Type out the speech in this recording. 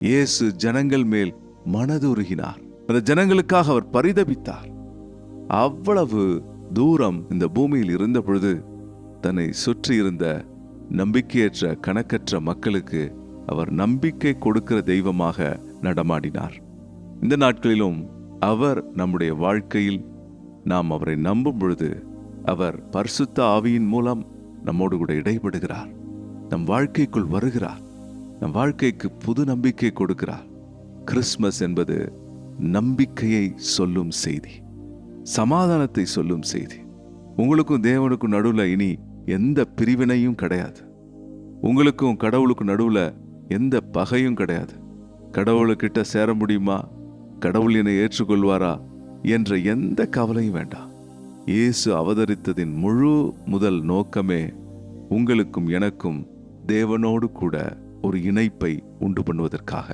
இயேசு ஜனங்கள் மேல் மனதுருகினார். அந்த ஜனங்களுக்காக அவர் பரிதபித்தார். அவ்வளவு தூரம் இந்த பூமியில் இருந்த பொழுது தன்னை சுற்றி இருந்த நம்பிக்கையற்ற கணக்கற்ற மக்களுக்கு அவர் நம்பிக்கை கொடுக்கிற தெய்வமாக நடமாடினார். இந்த நாட்களிலும் அவர் நம்முடைய வாழ்க்கையில் நாம் அவரை நம்பும் பொழுது அவர் பரிசுத்த ஆவியின் மூலம் நம்மோடு கூட இடைபடுகிறார். நம் வாழ்க்கைக்குள் வருகிறார். நம் வாழ்க்கைக்கு புது நம்பிக்கை கொடுக்கிறார். கிறிஸ்துமஸ் என்பது நம்பிக்கையை சொல்லும் செய்தி, சமாதானத்தை சொல்லும் செய்தி. உங்களுக்கும் தேவனுக்கும் நடுவுல இனி எந்த பிரிவினையும் கிடையாது. உங்களுக்கும் கடவுளுக்கும் நடுவுல எந்த பகையும் கிடையாது. கடவுளுக்கிட்ட சேர முடியுமா, கடவுள் என்னை ஏற்றுக்கொள்வாரா என்ற எந்த கவலையும் வேண்டாம். இயேசு அவதரித்ததின் முழு முதல் நோக்கமே உங்களுக்கும் எனக்கும் தேவனோடு கூட ஒரு இணைப்பை உண்டு பண்ணுவதற்காக.